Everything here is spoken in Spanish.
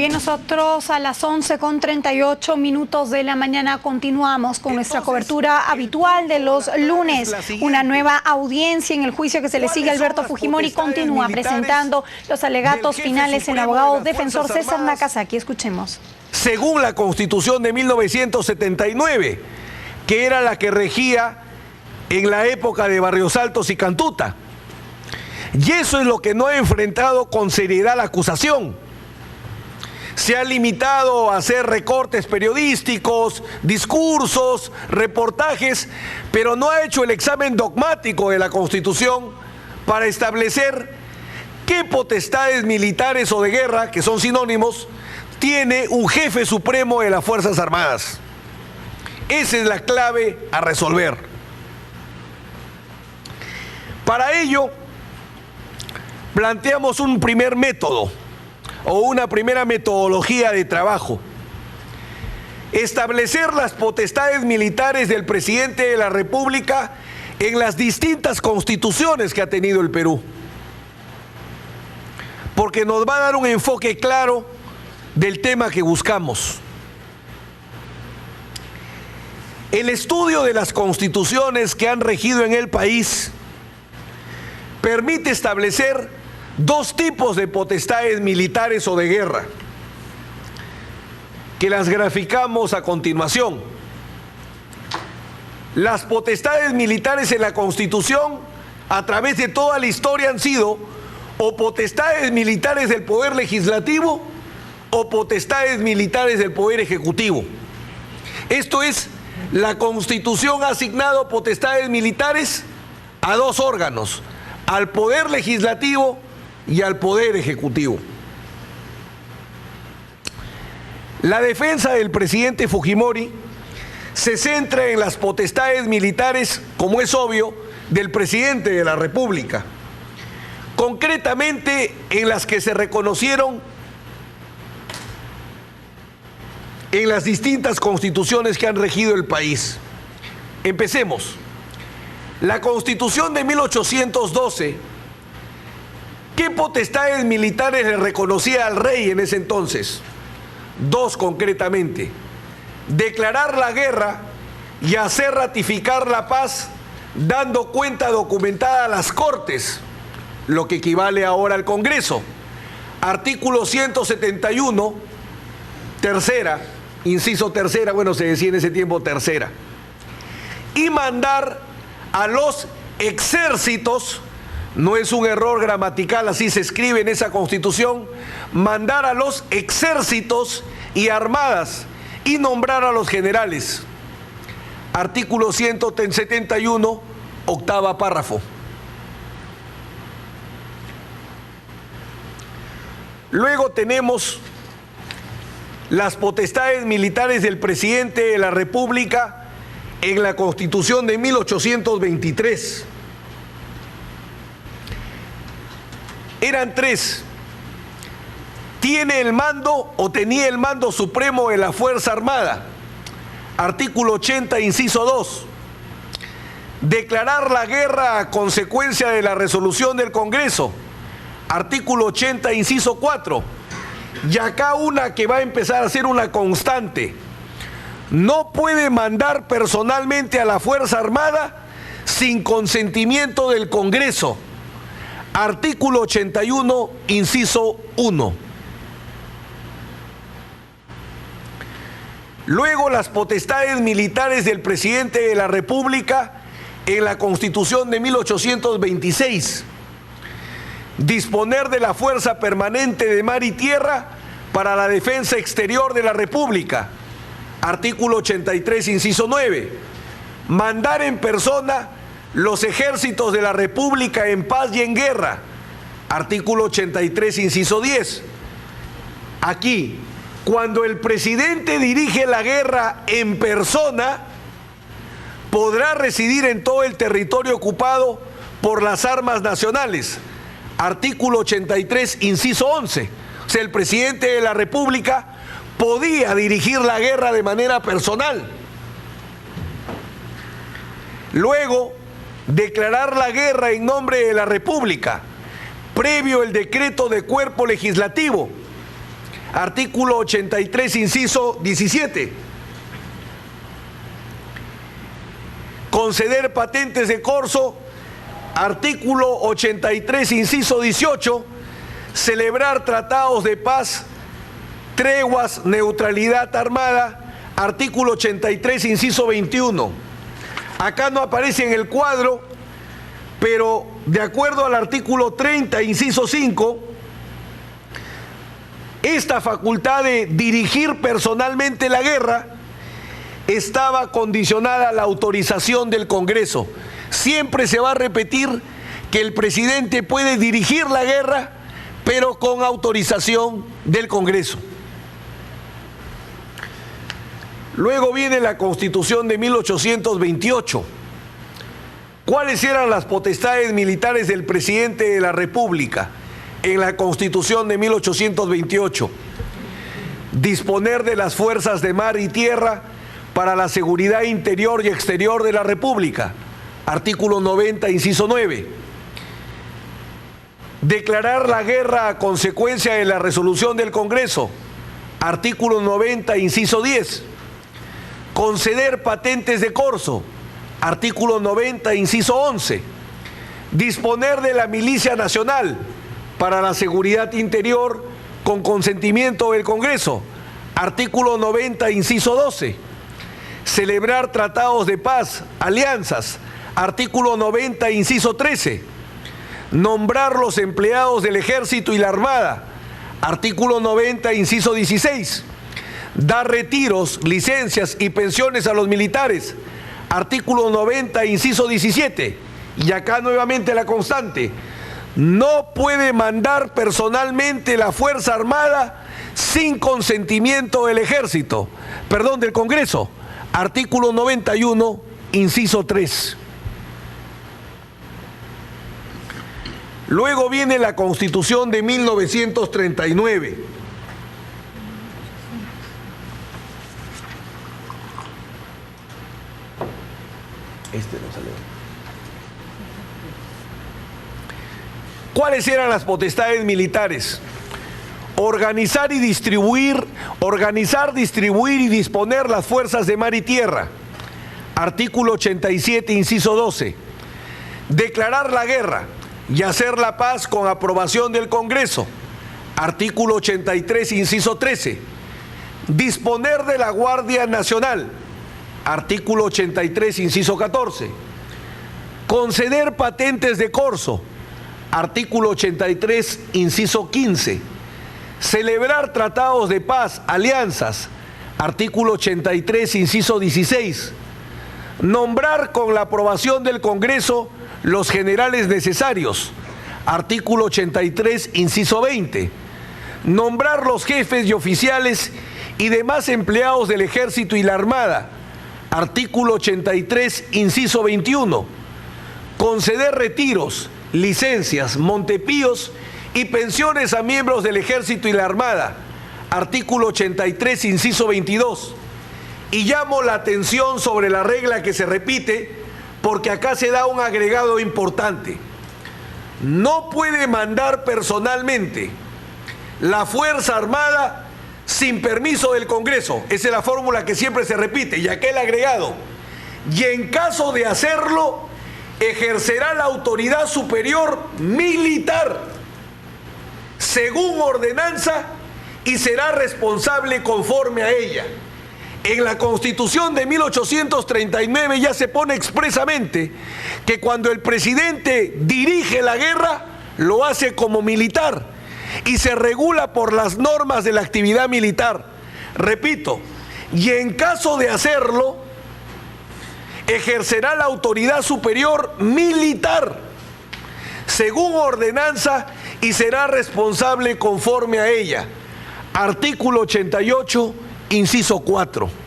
Bien, nosotros a las 11:38 de la mañana continuamos con nuestra cobertura habitual de los lunes. Una nueva audiencia en el juicio que se le sigue a Alberto Fujimori continúa presentando los alegatos finales el abogado defensor César Nakazaki. Escuchemos. Según la Constitución de 1979, que era la que regía en la época de Barrios Altos y Cantuta. Y eso es lo que no ha enfrentado con seriedad la acusación. Se ha limitado a hacer recortes periodísticos, discursos, reportajes, pero no ha hecho el examen dogmático de la Constitución para establecer qué potestades militares o de guerra, que son sinónimos, tiene un jefe supremo de las Fuerzas Armadas. Esa es la clave a resolver. Para ello, planteamos un primer método o una primera metodología de trabajo. Establecer las potestades militares del presidente de la República en las distintas constituciones que ha tenido el Perú. Porque nos va a dar un enfoque claro del tema que buscamos. El estudio de las constituciones que han regido en el país permite establecer dos tipos de potestades militares o de guerra, que las graficamos a continuación. Las potestades militares en la Constitución, a través de toda la historia, han sido o potestades militares del Poder Legislativo o potestades militares del Poder Ejecutivo. Esto es, la Constitución ha asignado potestades militares a dos órganos, al Poder Legislativo y al Poder Ejecutivo. La defensa del presidente Fujimori se centra en las potestades militares, como es obvio, del presidente de la República, concretamente en las que se reconocieron en las distintas constituciones que han regido el país. Empecemos. La Constitución de 1812, ¿qué potestades militares le reconocía al rey en ese entonces? Dos concretamente: declarar la guerra y hacer ratificar la paz dando cuenta documentada a las Cortes, lo que equivale ahora al Congreso. Artículo 171, tercera, inciso tercera, bueno, se decía en ese tiempo tercera. Y mandar a los ejércitos, no es un error gramatical, así se escribe en esa Constitución, mandar a los ejércitos y armadas y nombrar a los generales. Artículo 171, octava párrafo. Luego tenemos las potestades militares del presidente de la República en la Constitución de 1823. Eran tres. Tiene el mando o tenía el mando supremo de la Fuerza Armada. Artículo 80, inciso 2. Declarar la guerra a consecuencia de la resolución del Congreso. Artículo 80, inciso 4. Y acá una que va a empezar a ser una constante: no puede mandar personalmente a la Fuerza Armada sin consentimiento del Congreso. Artículo 81, inciso 1. Luego, las potestades militares del presidente de la República en la Constitución de 1826. Disponer de la fuerza permanente de mar y tierra para la defensa exterior de la República. Artículo 83, inciso 9. Mandar en persona los ejércitos de la República en paz y en guerra. Artículo 83, inciso 10. Aquí, cuando el presidente dirige la guerra en persona, podrá residir en todo el territorio ocupado por las armas nacionales. Artículo 83, inciso 11. O sea, el presidente de la República podía dirigir la guerra de manera personal. Luego, declarar la guerra en nombre de la República, previo el decreto de cuerpo legislativo. artículo 83, inciso 17. Conceder patentes de corso, artículo 83, inciso 18. Celebrar tratados de paz, treguas, neutralidad armada, artículo 83, inciso 21. Acá no aparece en el cuadro, pero de acuerdo al artículo 30, inciso 5, esta facultad de dirigir personalmente la guerra estaba condicionada a la autorización del Congreso. Siempre se va a repetir que el presidente puede dirigir la guerra, pero con autorización del Congreso. Luego viene la Constitución de 1828. ¿Cuáles eran las potestades militares del presidente de la República en la Constitución de 1828? Disponer de las fuerzas de mar y tierra para la seguridad interior y exterior de la República. Artículo 90, inciso 9. Declarar la guerra a consecuencia de la resolución del Congreso. Artículo 90, inciso 10. Conceder patentes de corso. Artículo 90, inciso 11. Disponer de la milicia nacional para la seguridad interior con consentimiento del Congreso. Artículo 90, inciso 12. Celebrar tratados de paz, alianzas. Artículo 90, inciso 13. Nombrar los empleados del Ejército y la Armada. Artículo 90, inciso 16. Dar retiros, licencias y pensiones a los militares. Artículo 90, inciso 17. Y acá nuevamente la constante. No puede mandar personalmente la Fuerza Armada sin consentimiento del Ejército, del Congreso. Artículo 91, inciso 3. Luego viene la Constitución de 1939. No salió. ¿Cuáles eran las potestades militares? Organizar, distribuir y disponer las fuerzas de mar y tierra. Artículo 87, inciso 12. Declarar la guerra y hacer la paz con aprobación del Congreso. Artículo 83, inciso 13. Disponer de la Guardia Nacional. Artículo 83, inciso 14. Conceder patentes de corso. Artículo 83, inciso 15. Celebrar tratados de paz, alianzas. Artículo 83, inciso 16. Nombrar con la aprobación del Congreso los generales necesarios. Artículo 83, inciso 20. Nombrar los jefes y oficiales y demás empleados del Ejército y la Armada. Artículo 83, inciso 21. Conceder retiros, licencias, montepíos y pensiones a miembros del Ejército y la Armada. Artículo 83, inciso 22. Y llamo la atención sobre la regla que se repite, porque acá se da un agregado importante. No puede mandar personalmente la Fuerza Armada sin permiso del Congreso. Esa es la fórmula que siempre se repite. Y aquel agregado. Y en caso de hacerlo, ejercerá la autoridad superior militar, según ordenanza, y será responsable conforme a ella. En la Constitución de 1839 ya se pone expresamente que cuando el presidente dirige la guerra, lo hace como militar y se regula por las normas de la actividad militar. Repito, y en caso de hacerlo, ejercerá la autoridad superior militar, según ordenanza, y será responsable conforme a ella. Artículo 88, inciso 4.